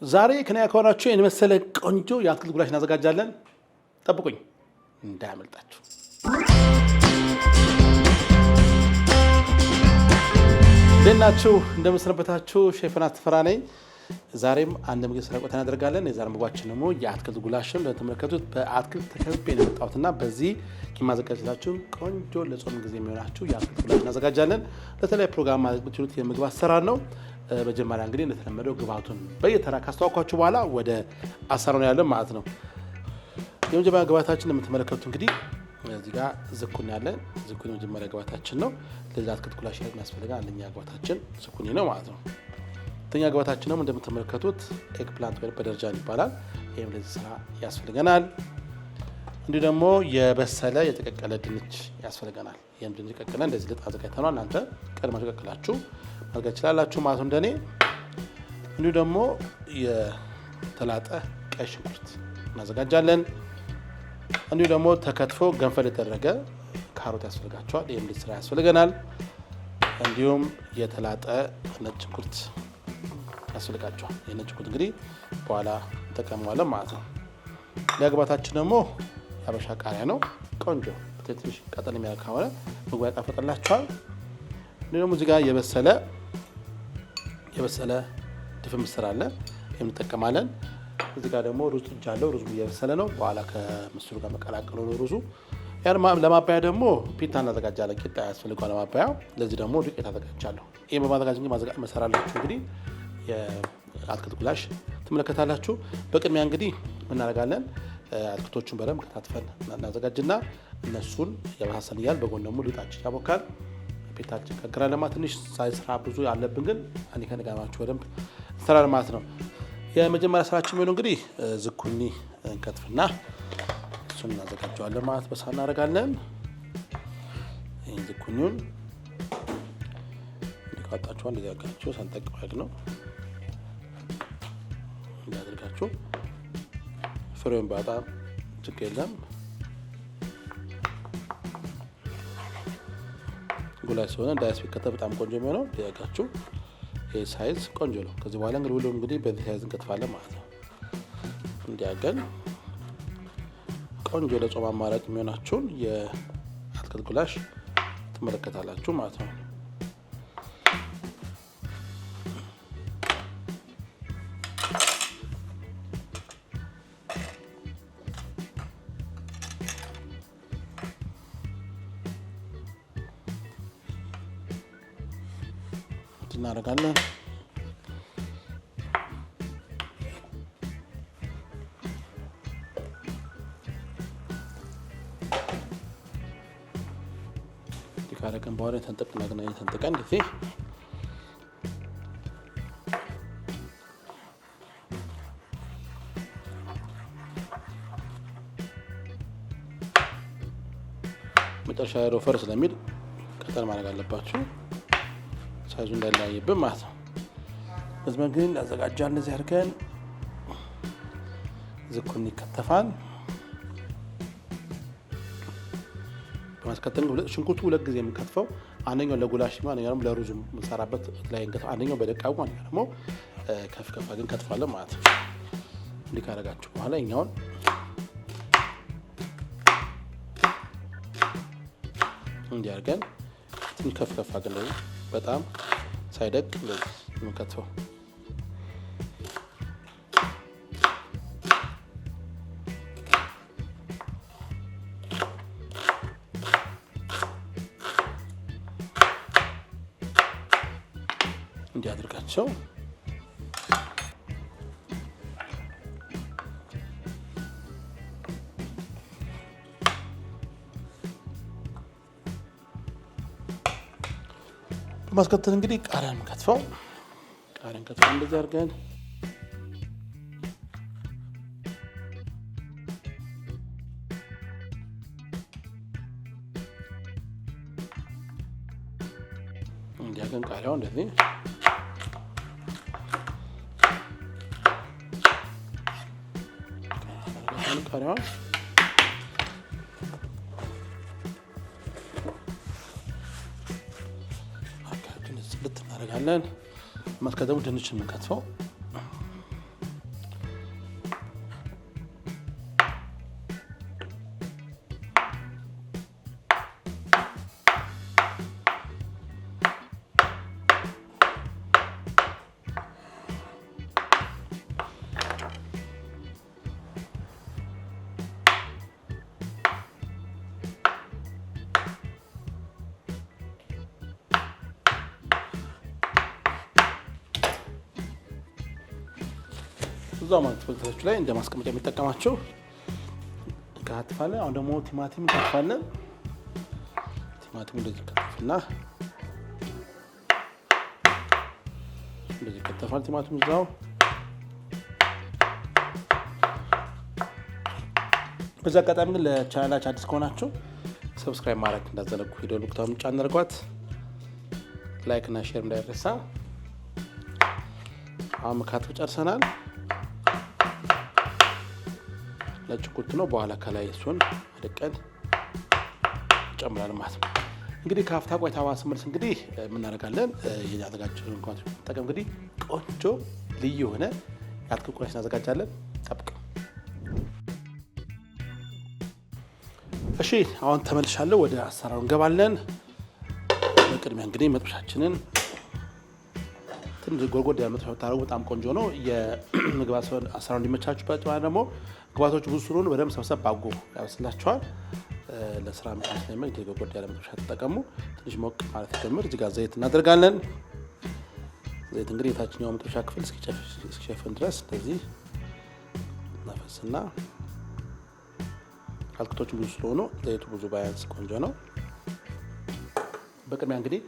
ዛሬ ከኔ ያከወራችሁ የመሰለ ቆንጆ የአትክልት ጉላሽ እናዘጋጃለን። ጠብቁኝ እንዳያመልጣችሁ። ደናችሁ እንደምሰነበታችሁ ሼፍ ናትፈራ ነኝ። ዛሬም አንድ ምግብ ስራ ቆይታ እናደርጋለን። የዛሬ ምግባችን ደግሞ የአትክልት ጉላሽን እንደተመለከቱት በአትክልት ተከብቤ ነው የመጣሁትና በዚህ የማዘጋጀላችሁ ቆንጆ ለጾም ጊዜ የሚሆናችሁ የአትክልት ጉላሽ እናዘጋጃለን። ለተለያየ ፕሮግራም ማዘጋጀት የምግብ አሰራር ነው። መጀመሪያ እንግዲህ እንደተለመደው ግብአቱን በየተራ ካስተዋወቅኳችሁ በኋላ ወደ አሰራሩ ነው ያለን ማለት ነው። የመጀመሪያ ግብአታችን እንደምትመለከቱት እንግዲህ እዚህ ጋር ዝኩኒ ያለን ዝኩኒ የመጀመሪያ ግብአታችን ነው። ለዚህ አትክልት ጉላሽ የሚያስፈልገን አንደኛ ግብአታችን ዝኩኒ ነው ማለት ነው። ሁለተኛ ግብአታችን ደግሞ እንደምትመለከቱት ኤግ ፕላንት ወይ በደረጃን ይባላል። ይሄም ለዚህ ስራ ያስፈልገናል። እንዲሁ ደግሞ የበሰለ የተቀቀለ ድንች ያስፈልገናል። ይሄም ድንች ቀቅለን እንደዚህ ልጥ አዘጋጅተናል። እናንተ ቀድማችሁ ቀቅላችሁ ማድረግ ትችላላችሁ ማለት ነው እንደኔ። እንዲሁ ደግሞ የተላጠ ቀይ ሽንኩርት እናዘጋጃለን። እንዲሁ ደግሞ ተከትፎ ገንፈል የተደረገ ካሮት ያስፈልጋቸዋል። ይሄም ለዚህ ስራ ያስፈልገናል። እንዲሁም የተላጠ ነጭ ሽንኩርት ያስፈልጋቸዋል። የነጭ ሽንኩርት እንግዲህ በኋላ እንጠቀመዋለን ማለት ነው። ለግብአታችን ደግሞ የሀበሻ ቃሪያ ነው። ቆንጆ ትንሽ ቀጠን የሚያደርግ ከሆነ ምግቡ ያጣፍጥላችኋል። ደግሞ እዚህ ጋር የበሰለ ድፍን ምስር አለ፣ ይሄን እንጠቀማለን። እዚህ ጋር ደግሞ ሩዝ ጥጃለሁ። ሩዙ እየበሰለ ነው። በኋላ ከምስሩ ጋር መቀላቀሉ ነው ሩዙ። ያን ለማባያ ደግሞ ፒታ እናዘጋጃለን። ቂጣ ያስፈልገዋል ለማባያ። ለዚህ ደግሞ ዱቄት አዘጋጃለሁ። ይሄን በማዘጋጀት እንግዲህ መሰራላችሁ እንግዲህ የአትክልት ጉላሽ ትመለከታላችሁ። በቅድሚያ እንግዲህ እናደርጋለን አትክልቶቹን በደንብ ከታትፈን እናዘጋጅና እነሱን ያበሳሰን እያል በጎን ደግሞ ሊጣችን ያቦካል። ፒታችን ከግራለን ማለት ትንሽ ሳይስራ ብዙ ያለብን ግን እኔ ከነጋማችሁ በደንብ እንሰራለን ማለት ነው። የመጀመሪያ ስራችን የሚሆነው እንግዲህ ዝኩኒ እንከትፍና እሱን እናዘጋጀዋለን ማለት በሳህን እናደርጋለን። ይህን ዝኩኒውን እንዲቃጣችኋል እንደዚህ ያጋችሁ ሰንጠቅ ማለት ነው እንዲያደርጋችሁ ፍሬውን በጣም ችግር የለም። ጉላሽ ሲሆን እንዳይስ ቢከተፍ በጣም ቆንጆ የሚሆነው ያጋችሁ ይሄ ሳይዝ ቆንጆ ነው። ከዚህ በኋላ እንግዲህ ሁሉም እንግዲህ በዚህ ሳይዝ እንከትፋለን ማለት ነው። እንዲያገል ቆንጆ ለጾም አማራጭ የሚሆናችሁን የአትክልት ጉላሽ ትመለከታላችሁ ማለት ነው። እናደርጋለን ካረገን በኋላ ተንጠቀን ጊዜ መጨረሻ ሮፈር ስለሚል ቀጠል ማድረግ አለባችሁ ሳይዙ እንዳይለያይብን ማለት ነው። በዚህ መንገድ እናዘጋጃለን። እንደዚህ አድርገን ዝኩኒ ይከተፋል። በማስከተል ሽንኩርቱ ሁለት ጊዜ የምንከትፈው አንደኛው ለጉላሽ ነው፣ አንደኛው ደግሞ ለሩዝ የምንሰራበት ላይ እንከትፋለን። አንደኛው በደቃቁ አንደኛው ደግሞ ከፍ አድርገን እንከትፋለን ማለት ነው። እንዲህ ካደረጋችሁ በኋላ እኛውን እንዲህ አድርገን ትንሽ ከፍ አድርገን በጣም ሳይደቅ የምንከትፈው እንዲያደርጋቸው በማስከተል እንግዲህ ቃሪያን ከትፈው እንደዚህ አድርገን እንዲያገን ቃሪያው እንደዚህ ቃሪያው ልት እናደርጋለን። ማስከተሙ ድንች የምንከትፈው እዛው ማለት በክተቶቹ ላይ እንደማስቀመጫ የሚጠቀማቸው እንከታተፋለን። አሁን ደግሞ ቲማቲም እንከታተፋለን። ቲማቲሙ እንደዚህ ከተፈና እንደዚህ ከተፋል ቲማቲሙ እዛው። በዛ አጋጣሚ ግን ለቻናላችን አዲስ ከሆናችሁ ሰብስክራይብ ማድረግ እንዳዘነጉ፣ ቪዲዮ ልኩታውን ጫን አድርጓት፣ ላይክ እና ሼር እንዳይረሳ። አሁን መካተፍ ጨርሰናል። ነጭ ሽንኩርት ነው። በኋላ ከላይ እሱን አድቀን ጨምራለን ማለት ነው። እንግዲህ ከአፍታ ቆይታ በኋላ ስንመለስ እንግዲህ የምናደርጋለን ያዘጋጀነውን እንኳን ተጠቀም እንግዲህ ቆንጆ ልዩ የሆነ የአትክልት ቁራሽ እናዘጋጃለን። ጠብቅ። እሺ አሁን ተመልሻለሁ። ወደ አሰራሩ እንገባለን። በቅድሚያ እንግዲህ መጥበሻችንን ትንሽ ጎርጎድ ያለ መጥበሻ ብታደርጉ በጣም ቆንጆ ነው። የምግብ አሰራሩ እንዲመቻችሁ በጥዋ ደግሞ ግብአቶች ብዙ ስለሆኑ በደንብ ሰብሰብ አድርጎ ያበስላችኋል። ለስራ ምጣድ ስለሚመች ጎርጎድ ያለ መጥበሻ ተጠቀሙ። ትንሽ ሞቅ ማለት ጀምር። እዚህ ጋር ዘይት እናደርጋለን። ዘይት እንግዲህ የታችኛው መጥበሻ ክፍል እስኪሸፍን ድረስ እንደዚህ እናፈስና አትክልቶቹ ብዙ ስለሆኑ ዘይቱ ብዙ ባያንስ ቆንጆ ነው። በቅድሚያ እንግዲህ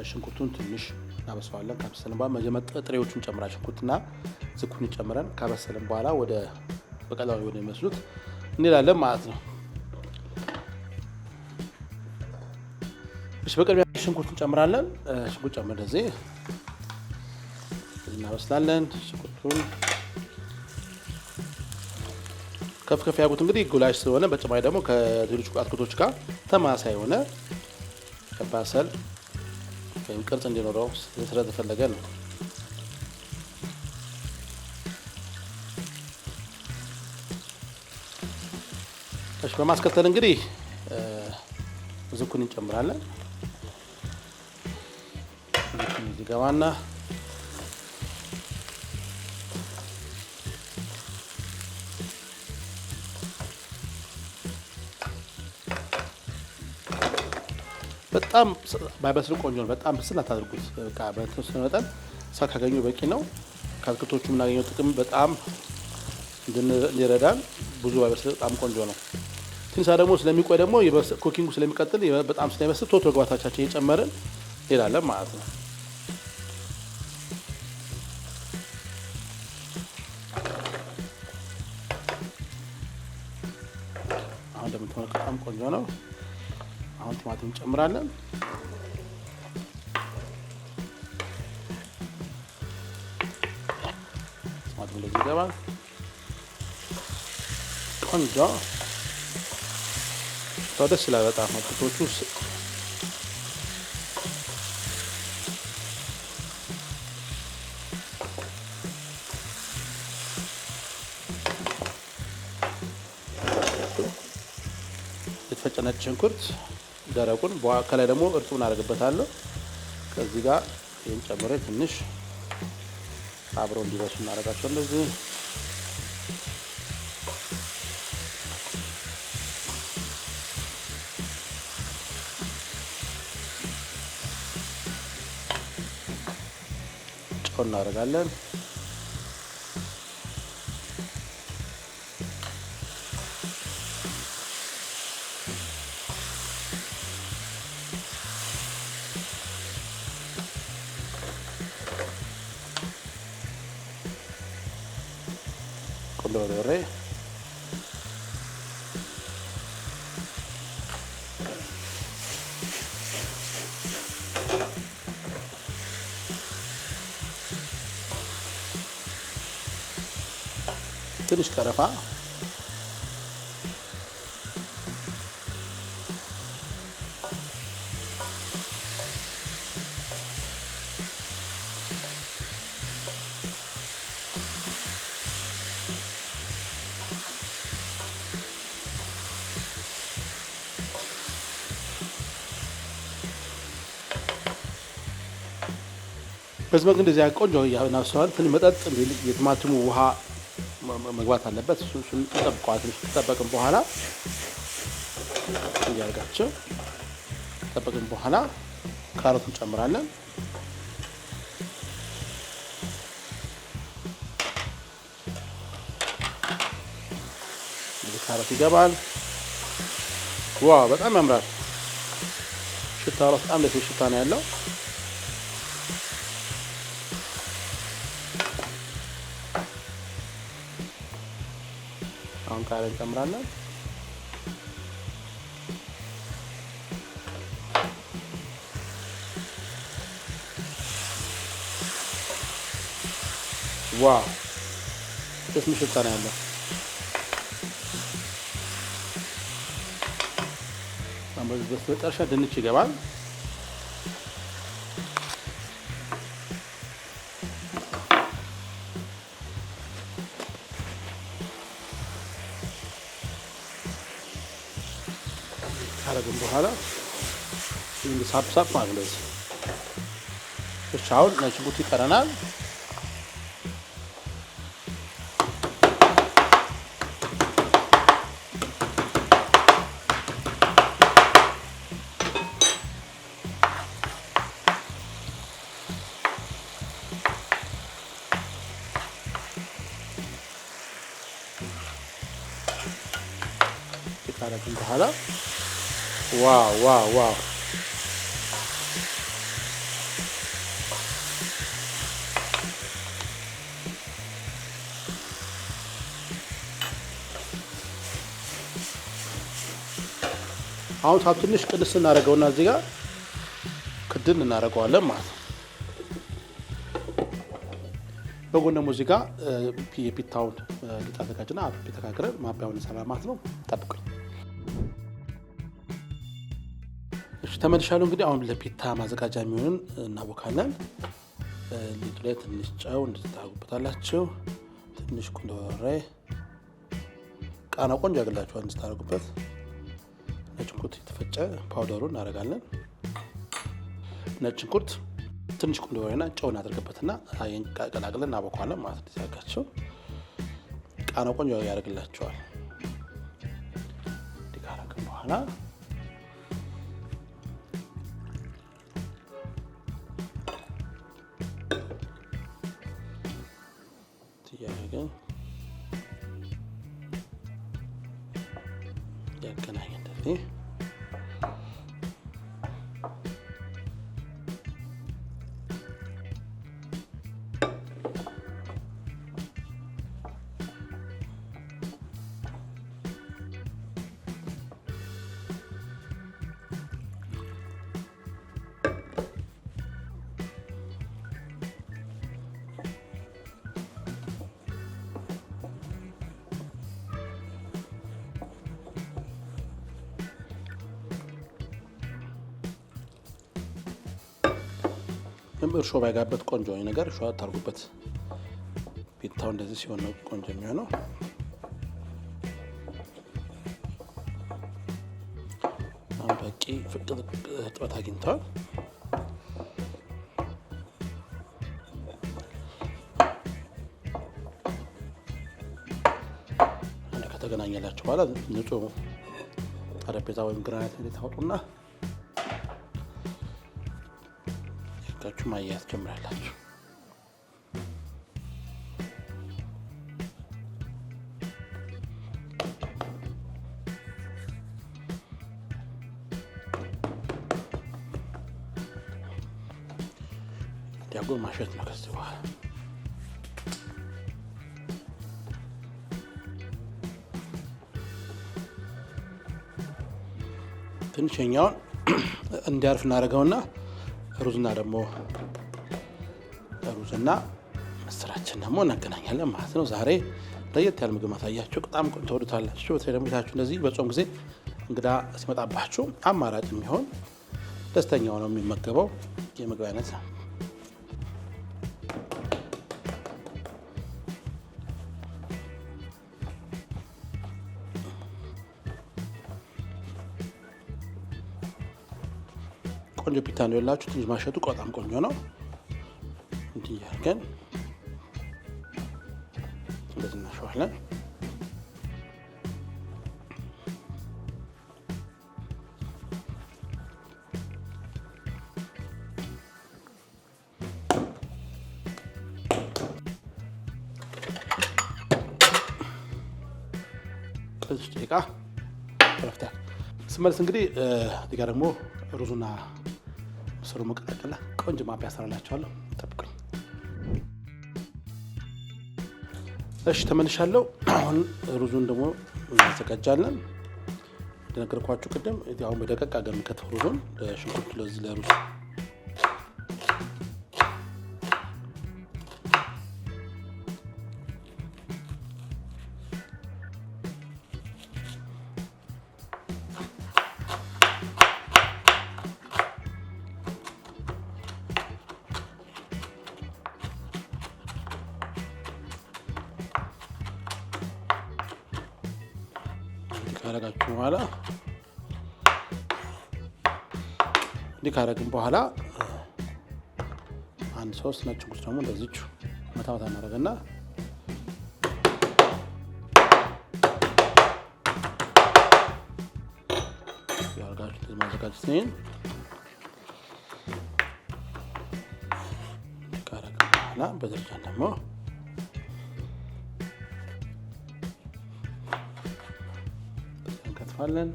ሽንኩርቱን ትንሽ እናበስለዋለን። ካበሰልን በኋላ መጀመሪያ ጥሬዎቹን ጨምረን ሽንኩርትና ዝኩኒ ጨምረን ካበሰልን በኋላ ወደ በቀላሉ ወደ የሚመስሉት እንሄዳለን ማለት ነው። እሺ በቅድሚያ ሽንኩርቱን እንጨምራለን። ሽንኩርት ጨምረን እንደዚህ እናበስላለን። ሽንኩርቱን ከፍ ያጉት እንግዲህ ጉላሽ ስለሆነ በጭማሪ ደግሞ ከሌሎች አትክልቶች ጋር ተማሳይ የሆነ ከባሰል ወይም ቅርጽ እንዲኖረው ስለተፈለገ ነው። እሺ በማስከተል እንግዲህ ዝኩኒ እንጨምራለን። ዝኩኒ ይገባና በጣም ባይበስል ቆንጆ ነው። በጣም ብስል አታድርጉት። በቃ በተወሰነ መጠን እሳት ካገኙ በቂ ነው። ከአትክልቶቹ የምናገኘው ጥቅም በጣም እንዲረዳን ብዙ ባይበስል በጣም ቆንጆ ነው። ትንሽ ደግሞ ስለሚቆይ ደግሞ ኩኪንጉ ስለሚቀጥል በጣም ስለሚበስል ቶሎ ግብአቶቻችን እየጨመርን እንሄዳለን ማለት ነው። አሁን እንደምትመለከቱት በጣም ቆንጆ ነው። አሁን ቲማቲም እንጨምራለን። ቲማቲም እንደዚህ ይገባል። ቆንጆ ደስ ይላል በጣም አትክልቶቹ የተፈጨ ነጭ ሽንኩርት ደረቁን ከላይ ደግሞ እርጥቡን አደርግበታለሁ። ከዚህ ጋር ይህን ጨምሬ ትንሽ አብረው እንዲበሱ እናደርጋቸው እንደዚህ። ጨው እናደርጋለን። ቆንጆ በርበሬ ትንሽ ቀረፋ በዚህ መልክ እንደዚህ ቆንጆ እናብሰዋል። ትንሽ መጠጥ እንዲል የቲማቲሙ ውሃ መግባት አለበት። እሱን እንጠብቀዋል። ትንሽ ከጠበቅን በኋላ እያደረጋቸው ከጠበቅን በኋላ ካሮቱን እንጨምራለን። ካሮት ይገባል። ዋው በጣም ያምራል። ሽታው በጣም ደስ የሚል ሽታ ነው ያለው። አሁን ቃሪያ እንጨምራለን። ዋው ደስ የሚል ሽታ ነው ያለው። በመጨረሻ ድንች ይገባል። ካረግን በኋላ ሳፕ ማለት ነው። አሁን ነጭ ሽንኩርት ይቀረናል። ካረግን በኋላ ዋው ዋው ዋው አሁን ሳብ ትንሽ ቅድስ እናደርገውና እዚህ ጋር ክድን እናደርገዋለን ማለት ነው። በጎን ደግሞ እዚህ ጋር የፒታውን ሊጥ አዘጋጅና አጥቤ ተጋግረን ማባያውን እንሰራ ማለት ነው። ጠብቁኝ። እሺ ተመልሻለሁ። እንግዲህ አሁን ለፒታ ማዘጋጃ የሚሆንን እናቦካለን። ሊጡ ላይ ትንሽ ጨው እንድታደርጉበታላችሁ። ትንሽ ቁንዶ በርበሬ ቃና ቆንጆ ያገላችኋል እንድታደርጉበት። ነጭ ሽንኩርት የተፈጨ ፓውደሩን እናደርጋለን። ነጭ ሽንኩርት ትንሽ ቁንዶ በርበሬና ጨው እናደርግበትና ቀላቅለን እናቦካለን ማለት ነው። ሲያጋቸው ቃና ቆንጆ ያደርግላችኋል። ካረግን በኋላ ያገን ያገናኝ እንደዚህ እርሾ ባይጋበት ቆንጆ ነገር እርሾ አታርጉበት። ፒታው እንደዚህ ሲሆን ነው ቆንጆ የሚሆነው። አሁን በቂ እጥበት አግኝተዋል። ከተገናኘላችሁ በኋላ ንጹህ ጠረጴዛ ወይም ግራናይት ላይ ታወጡና ማያያዝ ጀምራላችሁ። ዲያጎን ማሸት ነው። ከዚህ በኋላ ትንሽኛውን እንዲያርፍ እናደርገውና ሩዝና ምስራችን ደግሞ እናገናኛለን ማለት ነው። ዛሬ ለየት ያለ ምግብ ማሳያችሁ በጣም ተወዱታላችሁ። በተለይ ደግሞ ቤታችሁ እንደዚህ በጾም ጊዜ እንግዳ ሲመጣባችሁ አማራጭ የሚሆን ደስተኛ ሆነው የሚመገበው የምግብ አይነት ነው። ቆንጆ ፒታ ነው ያላችሁ። ትንሽ ማሸቱ በጣም ቆንጆ ነው። እንዲህ ያርገን እንደዚህ እናሸዋለን። ቅልስ ደቂቃ ረፍታ ስመልስ እንግዲህ እዚህ ጋር ደግሞ ሩዙና ምስሩ መቀላቀላ ቆንጆ ማባያ ሰራላችኋለሁ። ጠብቁኝ። እሺ ተመልሻለሁ። አሁን ሩዙን ደግሞ እናዘጋጃለን። እንደነገርኳችሁ ቅድም ያው በደቀቅ አገም ከተፈሩ ሩዙን ለሽንኩርቱ ለዚህ ለሩዝ ካረጋችሁ በኋላ እንዲህ ካረግን በኋላ አንድ 3 ነጭ ሽንኩርት ደግሞ እንደዚህቹ መታወታ እናደርግና ያርጋችሁ ማዘጋጀት ነው። ካረግን በኋላ በደረጃ ደግሞ እንከትፋለን።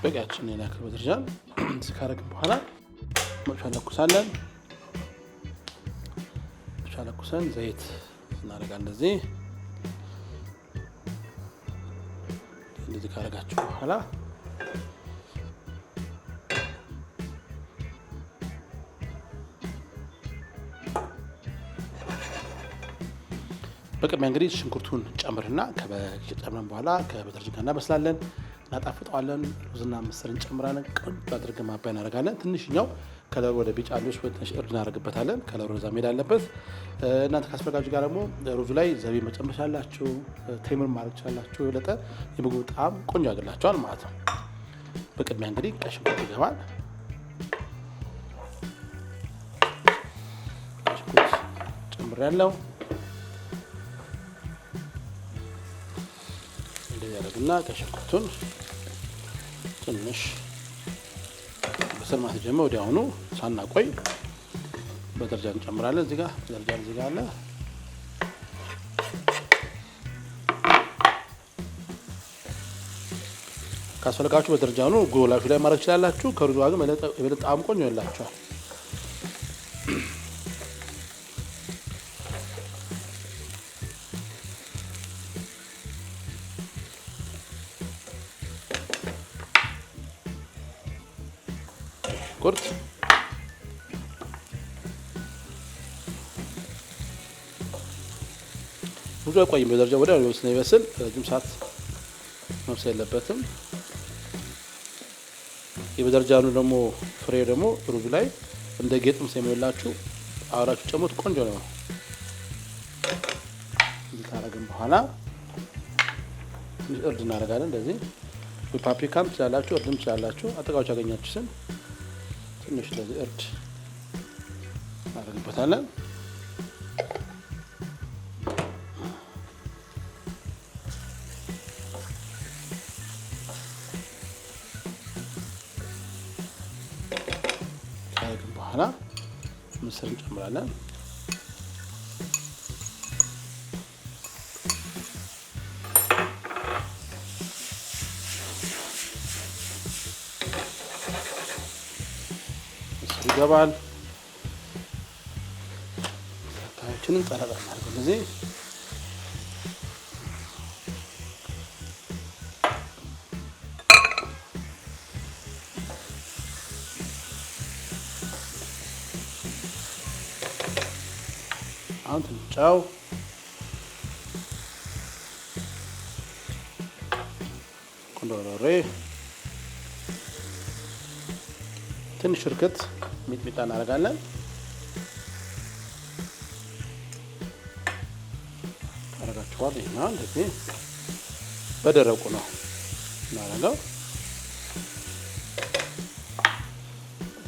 በቂያችን የላከ በደረጃ ስካረግን በኋላ መጥሻ ለኩሳለን። መጥሻ ለኩሰን ዘይት እናደርጋለን። እንደዚህ ካረጋችሁ በኋላ በቅድሚያ እንግዲህ ሽንኩርቱን ጨምርና ከጨምረን በኋላ ከበደረጃ ጋር እናበስላለን። እናጣፍጠዋለን። ሩዝና ምስርን ጨምራለን። ቆንጆ አድርገን ማባያ እናደርጋለን። ትንሽኛው ከለሩ ወደ ቢጫ ልጅ ወይ ትንሽ እርድ እናደርግበታለን። ከለሩ እዛ መሄድ አለበት። እናንተ ካስፈለጋችሁ ጋር ደግሞ ሩዙ ላይ ዘይት መጨመር ትችላላችሁ፣ ቴምር ማድረግ ትችላላችሁ። የበለጠ የምግቡ ጣዕም ቆንጆ ያደርግላችኋል ማለት ነው። በቅድሚያ እንግዲህ ቀይ ሽንኩርት ይገባል። ቀይ ሽንኩርት ጨምሬያለሁ። እንደዚህ ያደርግና ቀይ ሽንኩርቱን ትንሽ በስል ማለት ጀመረ። ወዲያውኑ ሳናቆይ በደረጃ እንጨምራለን። እዚህ ጋር በደረጃ እዚህ ጋር አለ። ካስፈልጋችሁ በደረጃውኑ ጎላሹ ላይ ማድረግ ትችላላችሁ። ከሩዝ ጋር የበለጠ ጣዕም ቆንጆ ይላችኋል። ቁርጥ ብዙ አይቆይም። በደረጃ ወዲያው ስለሚበስል ረጅም ሰዓት መብሰል የለበትም። የበደረጃኑ ደግሞ ፍሬ ደግሞ ሩዙ ላይ እንደ ጌጥም ስለሚሆንላችሁ አብራችሁ ጨምሩት። ቆንጆ ነው። እዚህ ካረግን በኋላ እርድ እናደርጋለን። እንደዚህ ፓፕሪካም ትችላላችሁ፣ እርድም ትችላላችሁ። አጠቃዎች ያገኛችሁትን ትንሽ እንደዚህ እርድ እናደርግበታለን። ካረግን በኋላ ምስር እንጨምራለን። ይገባል። ታታችንን ጠራራ እናድርግ። እንደዚህ አሁን ትንሽ ጨው፣ ቁንዶ በርበሬ፣ ትንሽ እርክት ሚጥሚጣ እናደርጋለን። አረጋችኋል። ይሄና እንደዚህ በደረቁ ነው እናደርገው።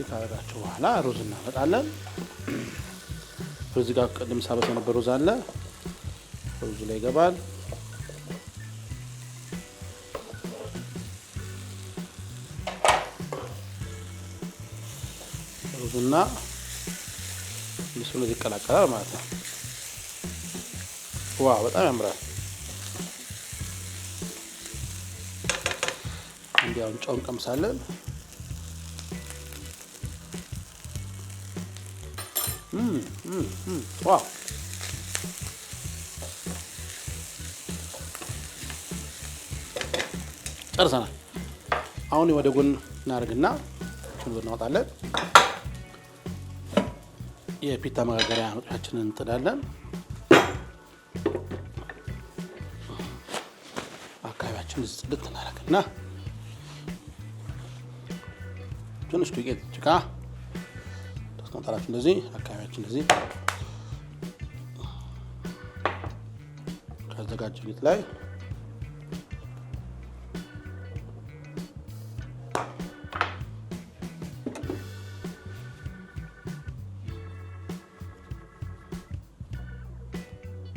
ካደረጋችሁ በኋላ ሩዝ እናመጣለን። እዚህ ጋር ቅድም ሳበሰ ነበር ሩዝ አለ። ሩዙ ላይ ይገባል። ሩዙና ምስሉ ይቀላቀላል ማለት ነው። ዋው በጣም ያምራል። እንዲያውን ጨው እንቀምሳለን። ዋው ጨርሰናል። አሁን ወደ ጎን እናደርግና ሩዝ እናወጣለን። የፒታ መጋገሪያ መጥበሻችንን እንጥዳለን። አካባቢያችንን ጽድት እናደርግና ትንሽ ዱቄት ጭቃ ታስቀምጣላችሁ። እንደዚህ አካባቢያችን እንደዚህ ካዘጋጀው ሊጥ ላይ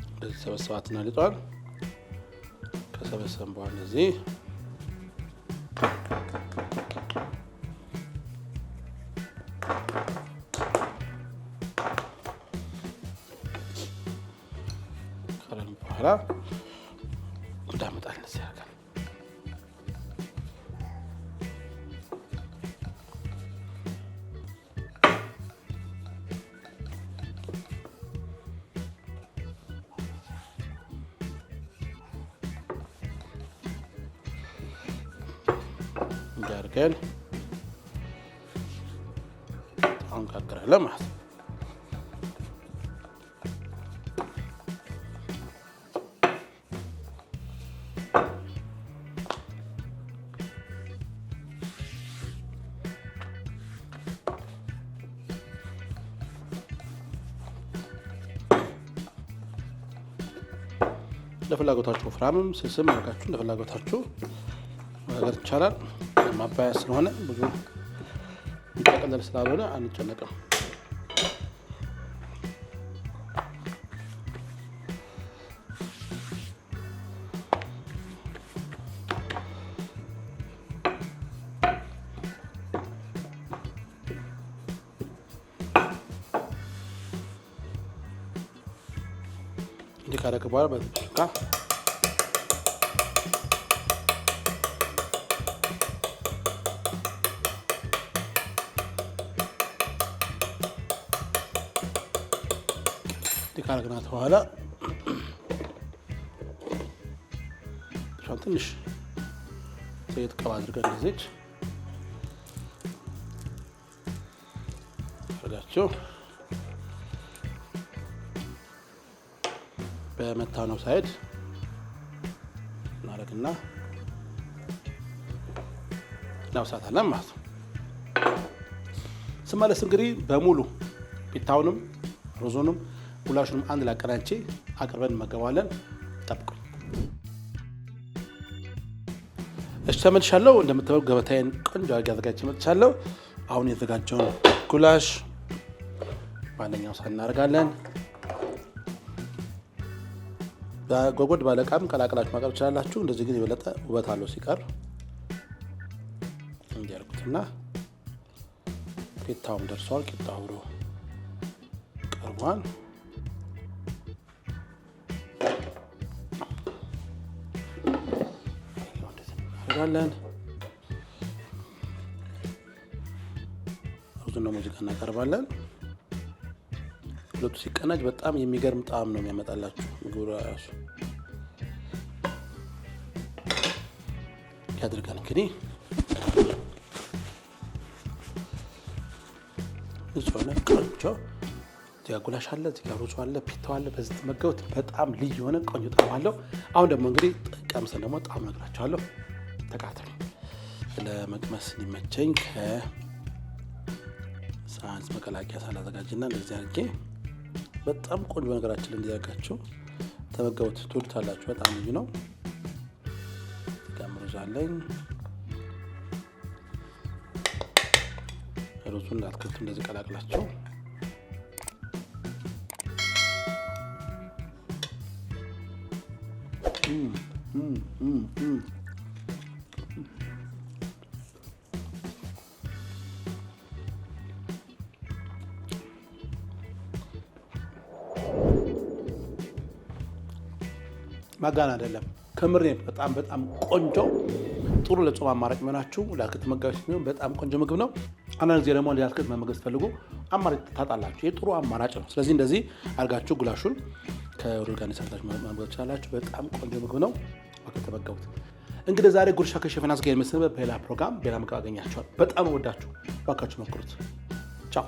እንደዚህ ሰበሰባትና ሊጧል ከሰበሰብን በኋላ እንደዚህ ከረን በኋላ እንዳመጣለን እዚህ ያርጋል። እንዲያርገን አሁን ጋግራለን ማለት ነው። ለፍላጎታችሁ ወፍራምም ስስም አድርጋችሁ ለፍላጎታችሁ ማድረግ ይቻላል። ማባያ ስለሆነ ብዙ የሚጠቀለል ስላልሆነ አንጨነቅም። እንዲህ ካደረግ በኋላ በቃ ካረግናት በኋላ ትንሽ ዘይት ቀባ አድርገን እንደዚህ አድርጋችሁ በመታነው ሳይድ እናደርግና እናብሳታለን ማለት ነው። ስመለስ እንግዲህ በሙሉ ፒታውንም ሩዙንም ጉላሹንም አንድ ላይ አቀናጅቼ አቅርበን እንመገባለን። ጠብቁኝ። እሺ ተመልሻለሁ። እንደምታዩት ገበታዬን ቆንጆ አድርጌ አዘጋጅቼ መጥቻለሁ። አሁን የተዘጋጀውን ጉላሽ በአንደኛው ሳህን እናደርጋለን። በጎድጎድ ባለ ዕቃም ቀላቅላችሁ ማቅረብ ትችላላችሁ። እንደዚህ ግን የበለጠ ውበት አለው ሲቀር እንዲያርጉትና ፒታውም ደርሷል። ቂጣው አብሮ ቀርቧል። እናደርጋለን። ሩዙና ሙዚቃ እናቀርባለን። ሁለቱ ሲቀናጅ በጣም የሚገርም ጣዕም ነው የሚያመጣላችሁ ምግቡ ራሱ ያድርጋል። እንግዲህ እዚህ ሆነ ቆንጆ እዚጋ ጉላሽ አለ፣ እዚጋ ሩዙ አለ፣ ፒታው አለ። በዚህ ተመገቡት። በጣም ልዩ የሆነ ቆንጆ ጣዕም አለው። አሁን ደግሞ እንግዲህ ቀምሰን ደግሞ ጣዕም እነግራችኋለሁ። ተካተሉ። ለመቅመስ ሊመቸኝ ከሳህን መቀላቂያ ሳላዘጋጅና እንደዚህ አድርጌ በጣም ቆንጆ ነገራችን እንዲያጋችሁ ተመገቡት። ትወዱታላችሁ። በጣም ልዩ ነው። ሩዛለኝ ሩዙን አትክልቱ እንደዚህ ቀላቅላቸው ማጋን አይደለም ከምሬ በጣም ቆንጆ ጥሩ ለጾም አማራጭ መናችሁ ለአትክልት መጋቢት የሚሆን በጣም ቆንጆ ምግብ ነው። አንዳንድ ጊዜ ደግሞ ለአትክልት መመገብ ፈልጉ አማራጭ ታጣላችሁ። ይሄ ጥሩ አማራጭ ነው። ስለዚህ እንደዚህ አድርጋችሁ ጉላሹን ከሩዝ ጋር ሰርታችሁ መመገብ ትችላላችሁ። በጣም ቆንጆ ምግብ ነው። ተመገቡት። እንግዲህ ዛሬ ጉርሻ ከሼፍ ዮናስ ጋር የምሰበ በሌላ ፕሮግራም በሌላ ምግብ አገኛችኋል። በጣም ወዳችሁ ባካችሁ ሞክሩት። ቻው